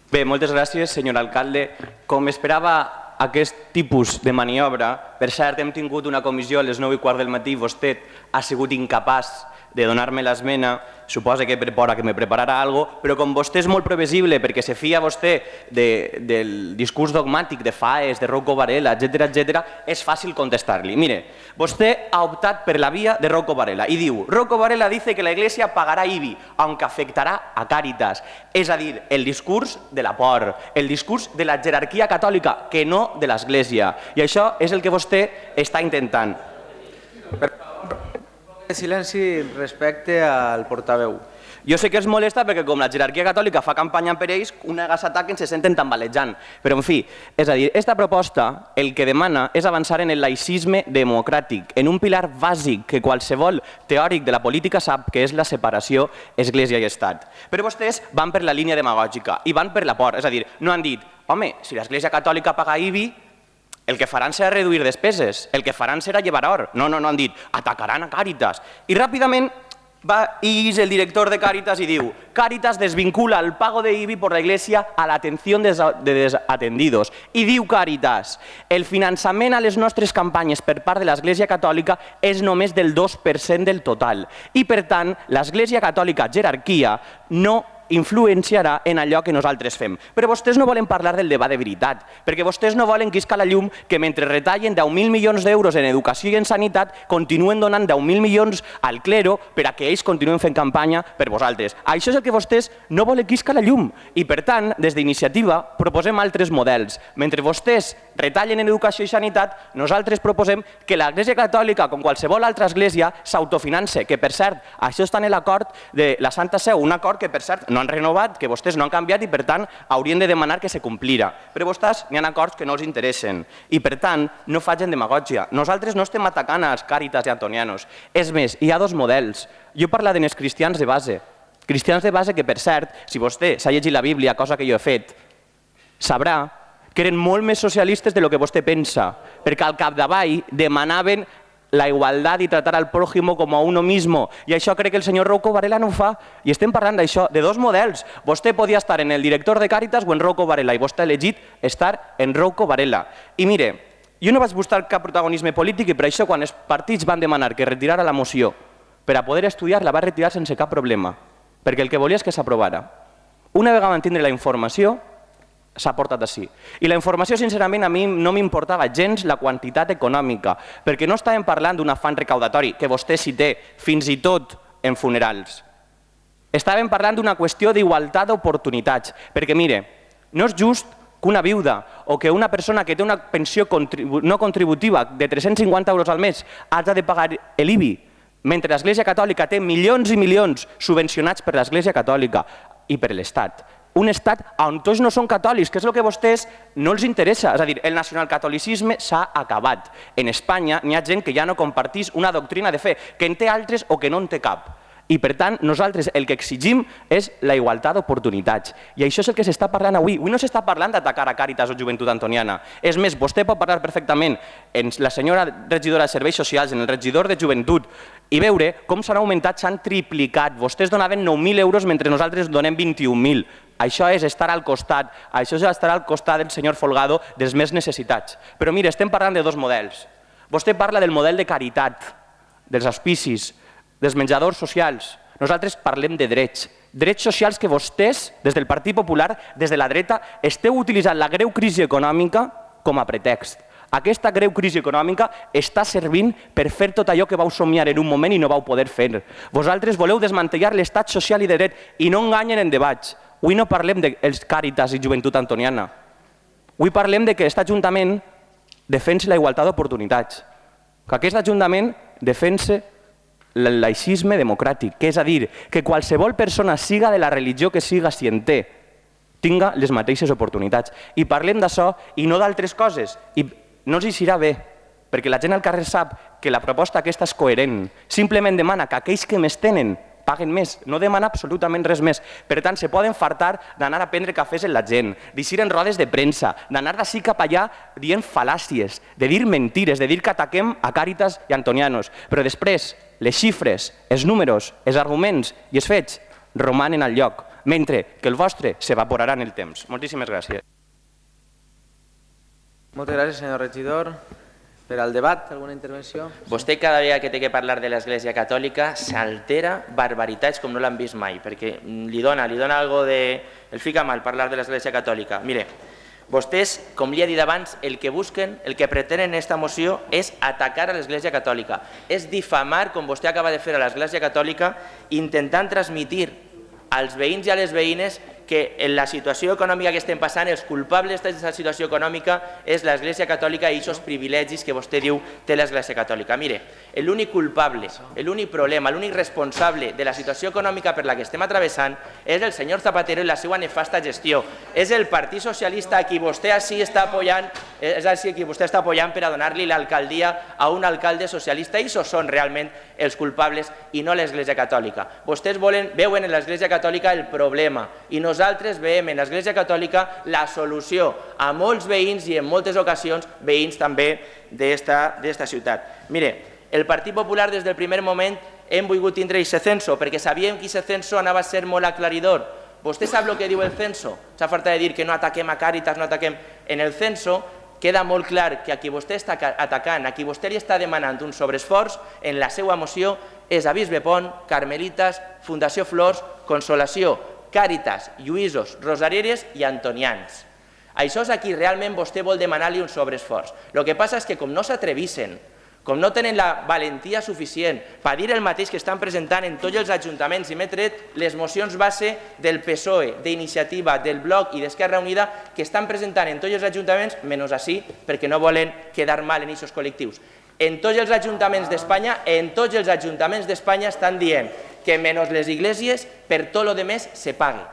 Bé, moltes gràcies, senyor alcalde. Com esperava aquest tipus de maniobra, per cert, hem tingut una comissió a les 9:15 del matí, vostè ha sigut incapaç de donar-me l'esmena, suposa que me prepararà alguna cosa, però com vostè és molt previsible perquè se fia vostè del discurs dogmàtic de Faes, de Rocco Varela, etc., és fàcil contestar-li. Mire, vostè ha optat per la via de Rocco Varela i diu: Rocco Varela dice que la Iglesia pagará IBI, aunque afectará a Cáritas. És a dir, el discurs de la por, el discurs de la jerarquia catòlica, que no de l'Església. I això és el que vostè està intentant. Silenci respecte al portaveu. Jo sé que els molesta perquè com la jerarquia catòlica fa campanya per ells, una vegada s'ataquen se senten tambalejant. Però en fi, és a dir, aquesta proposta el que demana és avançar en el laïcisme democràtic, en un pilar bàsic que qualsevol teòric de la política sap que és la separació Església i Estat. Però vostès van per la línia demagògica i van per la por, és a dir, no han dit, home, si l'Església catòlica paga IBI, el que faran serà reduir despeses, el que faran serà llevar or. No, han dit, atacaran a Càritas. I ràpidament va el director de Càritas i diu: Càritas desvincula el pago de IBI por la Iglesia a la atención de desatendidos. I diu Càritas: el finançament a les nostres campanyes per part de l'Església Catòlica és només del 2% del total. I per tant, l'Església Catòlica jerarquia no influenciarà en allò que nosaltres fem. Però vostès no volen parlar del debat de veritat, perquè vostès no volen que isca la llum que mentre retallen 10.000 milions d'euros en educació i en sanitat, continuen donant 10.000 milions al clero per a que ells continuen fent campanya per vosaltres. Això és el que vostès no volen que isca la llum. I per tant, des d'Iniciativa proposem altres models. Mentre vostès retallen en educació i sanitat, nosaltres proposem que l'Església Catòlica, com qualsevol altra església, s'autofinance, que per cert, això està en l'acord de la Santa Seu, un acord que per cert no han renovat, que vostès no han canviat i per tant haurien de demanar que se complira. Però vostès n'hi ha acords que no els interessen i per tant no facin demagògia. Nosaltres no estem atacant als Càritas i antonianos. És més, hi ha dos models. Jo parlo dels cristians de base. Cristians de base que per cert, si vostè s'ha llegit la Bíblia, cosa que jo he fet, sabrà que eren molt més socialistes de lo que vostè pensa, perquè al capdavall demanaven la igualdad y tratar al prójimo como a uno mismo. I això crec que el senyor Rocco Varela no ho fa. I estem parlant d'això, de dos models. Vostè podia estar en el director de Càritas o en Rocco Varela i vostè ha elegit estar en Rocco Varela. I mire, jo no vaig buscar cap protagonisme polític i per això quan els partits van demanar que retirara la moció per a poder estudiar, la va retirar sense cap problema, perquè el que volia és que s'aprovara. Una vegada van tindre la informació, s'ha portat així. I la informació, sincerament, a mi no m'importava gens la quantitat econòmica, perquè no estàvem parlant d'un afany recaudatori, que vostè sí té, fins i tot en funerals. Estàvem parlant d'una qüestió d'igualtat d'oportunitats, perquè, mire, no és just que una viuda o que una persona que té una pensió no contributiva de 350 euros al mes hagi de pagar l'IBI, mentre l'Església Catòlica té milions i milions subvencionats per l'Església Catòlica i per l'Estat. Un estat on tots no són catòlics, que és el que a vostès no els interessa. És a dir, el nacionalcatolicisme s'ha acabat. En Espanya n'hi ha gent que ja no comparteix una doctrina de fe, que en té altres o que no en té cap. I per tant, nosaltres el que exigim és la igualtat d'oportunitats. I això és el que s'està parlant avui. Avui no s'està parlant d'atacar a Càritas o Joventut Antoniana. És més, vostè pot parlar perfectament en la senyora regidora de Serveis Socials, en el regidor de Joventut, i veure com s'han augmentat, s'han triplicat. Vostès donaven 9.000 euros mentre nosaltres donem 21.000. Això és estar al costat, això és estar al costat del senyor Folgado dels més necessitats. Però mira, estem parlant de dos models. Vostè parla del model de caritat, dels auspicis, dels menjadors socials. Nosaltres parlem de drets. Drets socials que vostès, des del Partit Popular, des de la dreta, esteu utilitzant la greu crisi econòmica com a pretext. Aquesta greu crisi econòmica està servint per fer tot allò que vau somiar en un moment i no vau poder fer. Vosaltres voleu desmantellar l'estat social i de dret i no enganyen en debats. Avui no parlem dels Càritas i Joventut Antoniana. Avui parlem que aquest Ajuntament defensa la igualtat d'oportunitats, que aquest Ajuntament defensa el laïcisme democràtic, que és a dir, que qualsevol persona, siga de la religió que siga, si en té, tinga les mateixes oportunitats. I parlem d'això i no d'altres coses. I no els serà bé, perquè la gent al carrer sap que la proposta aquesta és coherent. Simplement demana que aquells que més tenen paguen més, no demana absolutament res més. Per tant, se poden fartar d'anar a prendre cafès amb la gent, d'eixir en rodes de premsa, d'anar d'ací cap allà dient fal·làcies, de dir mentires, de dir que ataquem a Càritas i antonianos. Però després, les xifres, els números, els arguments i els fets romanen al lloc. mentre que el vostre s'evaporarà en el temps. Moltíssimes gràcies. Moltes gràcies, senyor regidor. Per al debat, alguna intervenció? Vostè cada vegada que té que parlar de l'Església Catòlica s'altera barbaritats com no l'han vist mai, perquè li dona algo de... el fica mal parlar de l'Església Catòlica. Mire, vostès, com li he dit abans, el que busquen, el que pretenen en aquesta moció és atacar a l'Església Catòlica, és difamar, com vostè acaba de fer a l'Església Catòlica, intentant transmitir als veïns i a les veïnes que en la situació econòmica que estem passant, els culpables d'aquesta situació econòmica és l'Església Catòlica i aquests privilegis que vostè diu té l'Església Catòlica. Mire, l'únic culpable, l'únic problema, l'únic responsable de la situació econòmica per la que estem travessant és el senyor Zapatero i la seva nefasta gestió. És el Partit Socialista a qui vostè està apoyant per a donar-li l'alcaldia a un alcalde socialista, i aquests són realment els culpables i no l'Església Catòlica. Vostès veuen en l'Església Catòlica el problema i nosaltres veiem en l'Església Catòlica la solució a molts veïns i en moltes ocasions veïns també d'esta ciutat. Mire, el Partit Popular des del primer moment hem volgut tindre aquest censo perquè sabíem que aquest censo anava a ser molt aclaridor. Vostè sap el que diu el censo? S'ha falta de dir que no ataquem a Càritas, no ataquem... En el censo queda molt clar que a qui vostè està atacant, a qui vostè li està demanant un sobreesforç, en la seva moció és a Bisbe Pont, Carmelites, Fundació Flors, Consolació, Càritas, Lluïsos, Rosarieres i Antonians. Això és a qui realment vostè vol demanar-li un sobreesforç. El que passa és que com no s'atrevissen, com no tenen la valentia suficient per dir el mateix que estan presentant en tots els ajuntaments, i m'he tret les mocions base del PSOE, d'Iniciativa, del Bloc i d'Esquerra Unida que estan presentant en tots els ajuntaments, menys així, perquè no volen quedar mal en aquests col·lectius. En tots els ajuntaments d'Espanya, estan dient que menys les iglesias, per tot el demés se pague.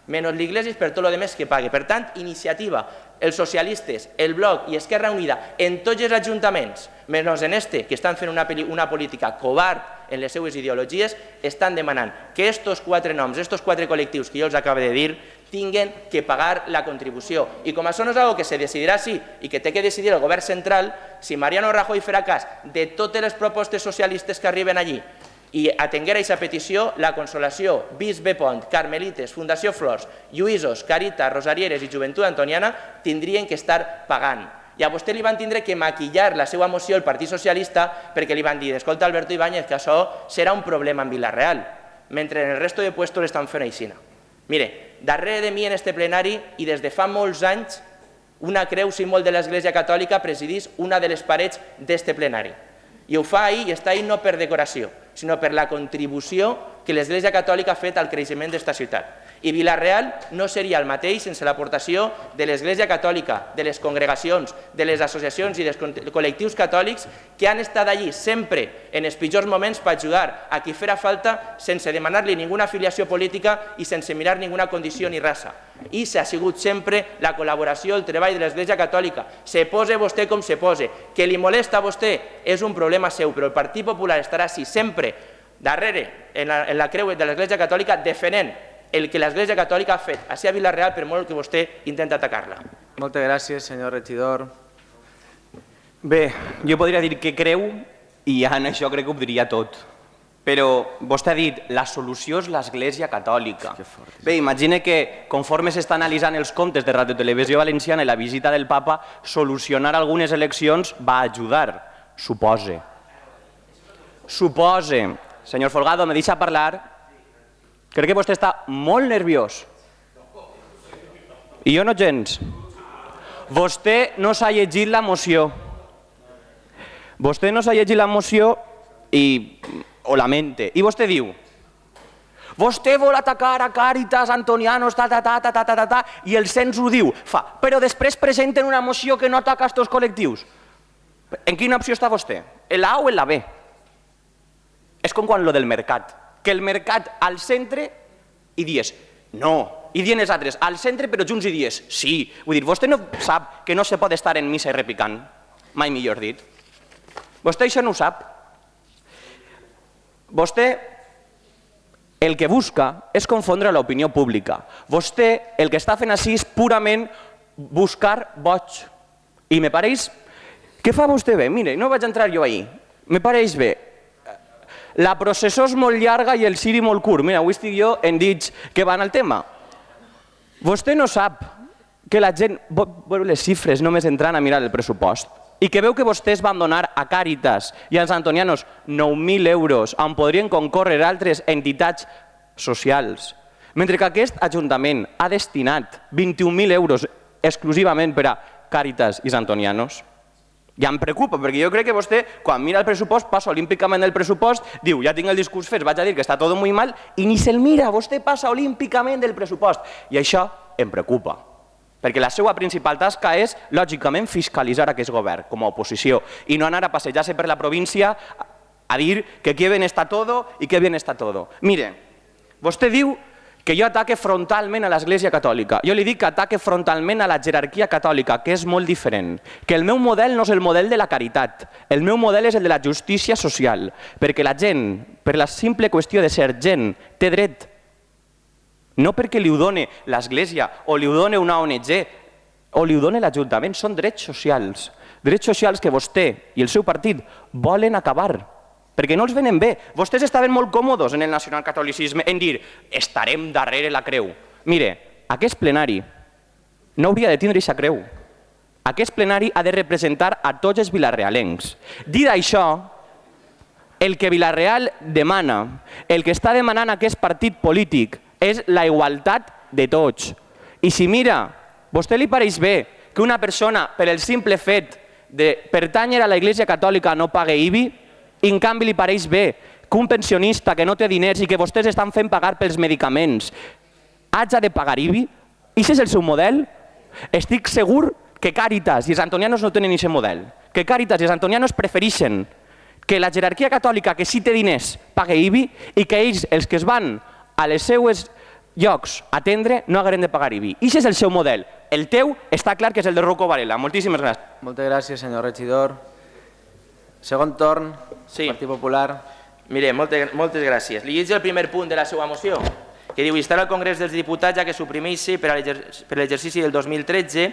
Menys les iglesias, per tot el demés que pague. Per tant, Iniciativa, els socialistes, el Bloc i Esquerra Unida, en tots els ajuntaments, menys en este, que estan fent una política covard en les seues ideologies, estan demanant que estos quatre noms, estos quatre col·lectius que jo els acabo de dir, tinguen que pagar la contribució. I com això no és una cosa que se decidirà així i que té que decidir el govern central, si Mariano Rajoy farà cas de totes les propostes socialistes que arriben allí i atenguera aquesta petició, la Consolació, Bisbe Pont, Carmelites, Fundació Flors, Lluïsos, Càritas, Rosarieres i Joventut Antoniana tindrien que estar pagant. I a vostè li van tindre que maquillar la seva moció el Partit Socialista perquè li van dir, escolta Alberto Ibáñez, que això serà un problema en Vila-real, mentre en el resto de puestos l'estan fent així. Mire, darrere de mi en este plenari i des de fa molts anys una creu símbol de l'Església Catòlica presidís una de les parets d'este plenari. I ho fa ahir i està ahir no per decoració, sinó per la contribució que l'Església Catòlica ha fet al creixement d'esta ciutat. I Vila-real no seria el mateix sense l'aportació de l'Església Catòlica, de les congregacions, de les associacions i dels col·lectius catòlics que han estat allí sempre en els pitjors moments per ajudar a qui farà falta sense demanar-li ninguna afiliació política i sense mirar ninguna condició ni raça. I s'ha sigut sempre la col·laboració, el treball de l'Església Catòlica. Se pose vostè com se pose. Que li molesta a vostè és un problema seu, però el Partit Popular estarà així sempre darrere en la creu de l'Església Catòlica defendent el que l'Església Catòlica ha fet a Vila-real per molt que vostè intenta atacar-la. Moltes gràcies, senyor regidor. Bé, jo podria dir que creu i en això crec que ho diria tot. Però vostè ha dit, la solució és l'Església Catòlica. Bé, imagine que conforme s'està analitzant els comptes de Radio Televisió Valenciana i la visita del papa, solucionar algunes eleccions va ajudar, supose. Supose. Senyor Folgado, me deixa parlar? Crec que vostè està molt nerviós. I jo no gens. Vostè no s'ha llegit la moció. Vostè no s'ha llegit la moció i ho lamente. I vostè diu, vostè vol atacar a Càritas, Antonianos, i el cens ho diu. Però després presenten una moció que no ataca a aquests col·lectius. En quina opció està vostè? En la A o en la B? És com quan lo del mercat. Que el mercat al centre i dies no, i dient els altres al centre però junts i dies sí. Vull dir, vostè no sap que no se pot estar en missa i repicant, mai millor dit. Vostè això no ho sap. Vostè el que busca és confondre l'opinió pública. Vostè el que està fent així és purament buscar boig. I me pareix... Què fa vostè bé? Mire, no vaig entrar jo ahir. Me pareix bé. la processó és molt llarga i el ciri molt curt. Mira, avui estic jo en dits que van al tema. Vostè no sap que la gent veu les xifres només entrant a mirar el pressupost i que veu que vostès van donar a Càritas i als antonianos 9.000 euros on podrien concórrer altres entitats socials, mentre que aquest Ajuntament ha destinat 21.000 euros exclusivament per a Càritas i els antonianos. I em preocupa, perquè jo crec que vostè, quan mira el pressupost, passa olímpicament el pressupost, diu, ja tinc el discurs fet, vaig a dir que està tot molt mal, i ni se'l mira, vostè passa olímpicament del pressupost. I això em preocupa, perquè la seva principal tasca és, lògicament, fiscalitzar aquest govern com a oposició i no anar a passejar-se per la província a dir que qué bien está todo i que bien está todo. Mire, vostè diu que jo ataque frontalment a l'Església Catòlica. Jo li dic que ataque frontalment a la jerarquia catòlica, que és molt diferent. Que el meu model no és el model de la caritat, el meu model és el de la justícia social, perquè la gent, per la simple qüestió de ser gent, té dret. No perquè li ho doni l'Església o li ho doni una ONG o li ho doni l'Ajuntament, són drets socials. Drets socials que vostè i el seu partit volen acabar. Perquè no els venen bé. Vostès estaven molt còmodes en el nacionalcatolicisme en dir estarem darrere la creu. Mire, aquest plenari no hauria de tindre aquesta creu. Aquest plenari ha de representar a tots els vilarrealencs. Dit això, el que Vila-real demana, el que està demanant aquest partit polític, és la igualtat de tots. I si mira, vostè li pareix bé que una persona, per el simple fet de pertànyer a l'Església Catòlica, no pague IBI, i en canvi li pareix bé que un pensionista que no té diners i que vostès estan fent pagar pels medicaments hagi de pagar IBI? I si és el seu model? Estic segur que Càritas i els antonianos no tenen aquest model. Que Càritas i els antonianos prefereixen que la jerarquia catòlica que sí té diners pague IBI i que ells, els que es van a les seues llocs a atendre, no hagueren de pagar IBI. I si és el seu model. El teu està clar que és el de Rocco Varela. Moltíssimes gràcies. Moltes gràcies, senyor regidor. Segon torn, Partit Popular. Mire, moltes gràcies. Li llegeixo el primer punt de la seva moció, que diu instar al Congrés dels Diputats a que suprimeixi per a l'exercici del 2013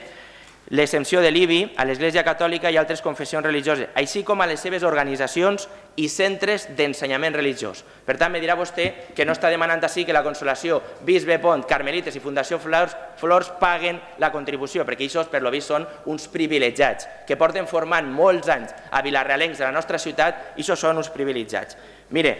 l'exempció de l'IBI a l'Església Catòlica i altres confessions religioses, així com a les seves organitzacions i centres d'ensenyament religiós. Per tant, me dirà vostè que no està demanant així que la Consolació, Bisbe Pont, Carmelites i Fundació Flors paguen la contribució, perquè això, per lo vist, són uns privilegiats, que porten formant molts anys a vilarrealencs de la nostra ciutat, i això són uns privilegiats. Mire,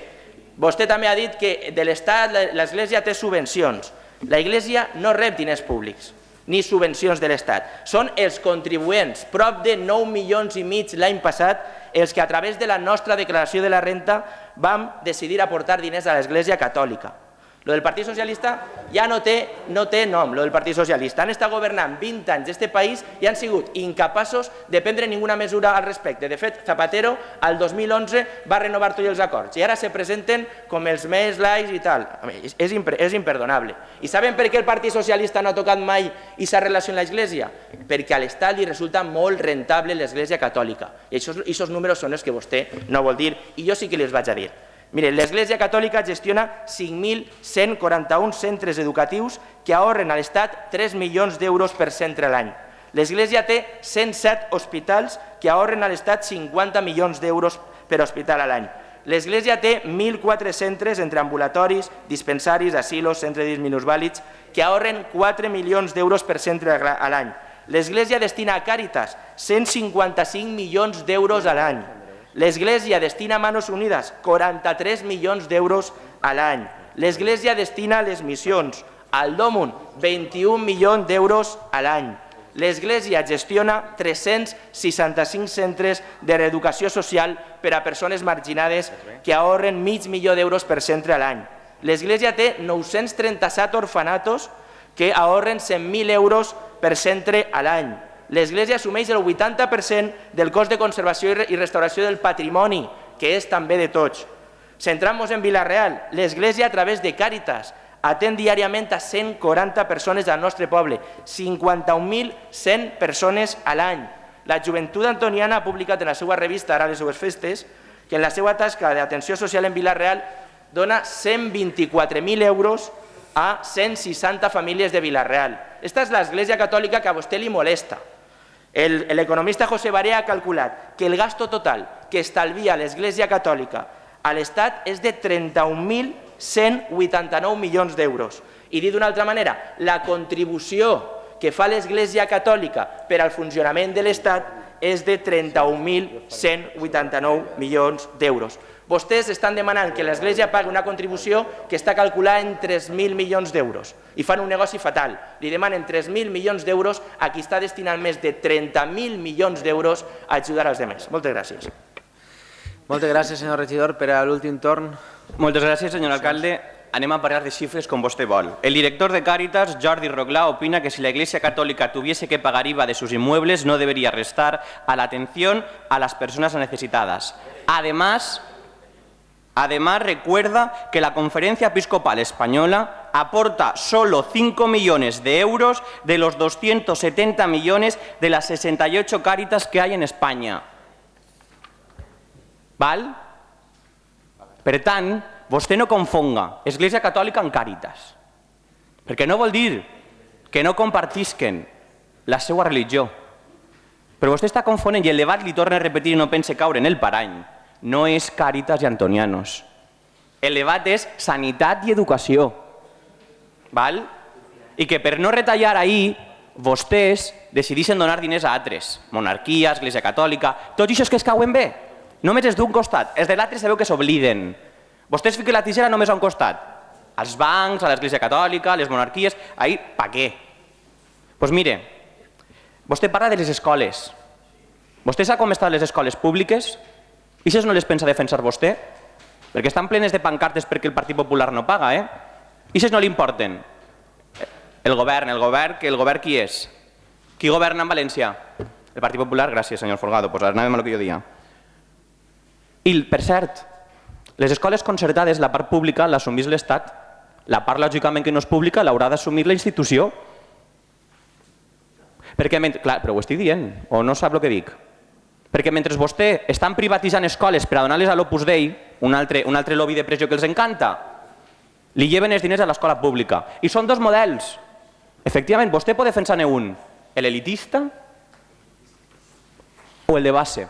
vostè també ha dit que de l'Estat l'Església té subvencions. L'Església no rep diners públics ni subvencions de l'Estat. Són els contribuents, prop de 9,5 milions l'any passat, els que a través de la nostra declaració de la renta vam decidir aportar diners a l'Església Catòlica. Lo del Partit Socialista ja no té nom, lo del Partit Socialista. Han estat governant 20 anys d'este país i han sigut incapaços de prendre ninguna mesura al respecte. De fet, Zapatero, al 2011, va renovar tots els acords i ara se presenten com els més laics i tal. És imperdonable. I saben per què el Partit Socialista no ha tocat mai aquesta relació amb l'Església? Perquè a l'Estat li resulta molt rentable l'Església Catòlica. I aquests números són els que vostè no vol dir i jo sí que els vaig a dir. Mire, l'Església Catòlica gestiona 5.141 centres educatius que ahorren a l'Estat 3 milions d'euros per centre a l'any. L'Església té 107 hospitals que ahorren a l'Estat 50 milions d'euros per hospital a l'any. L'Església té 1.004 centres entre ambulatoris, dispensaris, asilos, centres de minusvàlids, que ahorren 4 milions d'euros per centre a l'any. L'Església destina a Càritas 155 milions d'euros a l'any. L'Església destina a Manos Unides 43 milions d'euros a l'any. L'Església destina a les missions, al Dòmun, 21 milions d'euros a l'any. L'Església gestiona 365 centres de reeducació social per a persones marginades que ahorren mig milió d'euros per centre a l'any. L'Església té 937 orfanatos que ahorren 100.000 euros per centre a l'any. L'Església assumeix el 80% del cost de conservació i restauració del patrimoni, que és també de tots. Centrant-nos en Vila-real, l'Església a través de Càritas atén diàriament a 140 persones del nostre poble, 51.100 persones a l'any. La Joventut Antoniana ha publicat en la seva revista, ara les seues festes, que en la seva tasca d'atenció social en Vila-real dona 124.000 euros a 160 famílies de Vila-real. Esta és l'Església Catòlica que a vostè li molesta. L'economista José Barea ha calculat que el gasto total que estalvia l'Església Catòlica A l'Estat és de 31.189 milions d'euros. I dit d'una altra manera, la contribució que fa l'Església Catòlica per al funcionament de l'Estat és de 31.189 milions d'euros. Vostès estan demanant que l'Església pagui una contribució que està calculada en 3.000 milions d'euros i fan un negoci fatal. Li demanen 3.000 milions d'euros a qui està destinant més de 30.000 milions d'euros a ajudar als demés. Moltes gràcies. Moltes gràcies, senyor regidor. Per a l'últim torn. Moltes gràcies, senyor alcalde. Anem a parlar de xifres com vostè vol. El director de Cáritas, Jordi Roglà, opina que si la Iglesia Católica tuviese que pagar IVA de sus inmuebles no debería restar a la atención a las personas necesitadas. Además, recuerda que la Conferencia Episcopal Española aporta solo 5 millones de euros de los 270 millones de las 68 Cáritas que hay en España. Val? Per tant, vostè no confonga Església Catòlica amb Càritas, perquè no vol dir que no compartisquen la seva religió. Però vostè està confonent i el debat, li torno a repetir i no pense caure en el parany, no és Càritas i Antonianos. El debat és sanitat i educació. Val? I que per no retallar ahir, vostès decideixen donar diners a altres. Monarquia, Església Catòlica, tots aquests que es cauen bé. Només és d'un costat, els de l'altre sabeu que s'obliden. Vostès fiquen la tijera només a un costat. Als bancs, a l'Església Catòlica, a les monarquies, ahir, pa què? Doncs mire, vostè parla de les escoles. Vostè sap com estan les escoles públiques? I si no les pensa defensar vostè? Perquè estan plenes de pancartes perquè el Partit Popular no paga, eh? I si no li importen? El govern qui és? Qui governa en València? El Partit Popular, gràcies, senyor Folgado, pues anàvem a lo que jo dia. I, per cert, les escoles concertades, la part pública l'assumís l'Estat. La part, lògicament, que no és pública l'haurà d'assumir la institució. Perquè, clar, però ho estic dient, o no sap el que dic? Perquè mentre vostè estan privatitzant escoles per a donar-les a l'Opus Dei, un altre lobby de pressió que els encanta, li lleven els diners a l'escola pública. I són dos models. Efectivament, vostè pot defensar-ne un, l'elitista o el de base.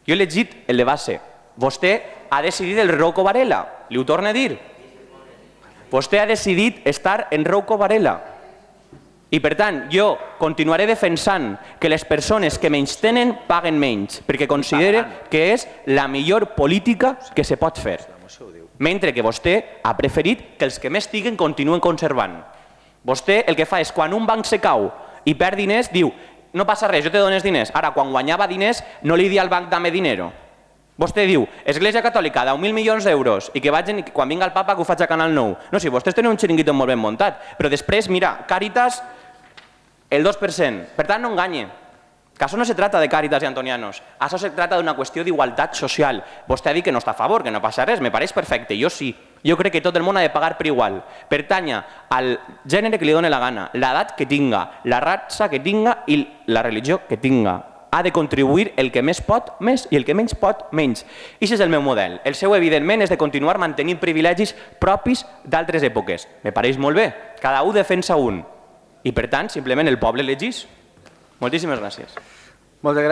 Jo he llegit el de base. Vostè ha decidit el Rouco Varela, li ho torno a dir. Vostè ha decidit estar en Rouco Varela. I per tant, jo continuaré defensant que les persones que menys tenen paguen menys, perquè considere que és la millor política que se pot fer. Mentre que vostè ha preferit que els que més tinguen continuen conservant. Vostè el que fa és, quan un banc se cau i perd diners, diu, no passa res, jo te dones diners. Ara, quan guanyava diners, no li dia al banc dame dinero. Vostè diu, Església Catòlica, 10.000 milions d'euros i que vagin, quan vinga el papa que ho faig a Canal 9. No, si vostès tenen un xiringuito molt ben muntat, però després, mira, Càritas, el 2%. Per tant, no enganye. Que això no se trata de Càritas i Antonianos, això se trata d'una qüestió d'igualtat social. Vostè ha dit que no està a favor, que no passa res, me pareix perfecte, jo sí. Jo crec que tot el món ha de pagar per igual. Pertanya al gènere que li doni la gana, l'edat que tinga, la raça que tinga i la religió que tinga. Ha de contribuir el que més pot, més, i el que menys pot, menys. I aquest és el meu model. El seu, evidentment, és de continuar mantenint privilegis propis d'altres èpoques. Me pareix molt bé. Cada un defensa un. I, per tant, simplement el poble elegís. Moltíssimes gràcies. Moltes gràcies.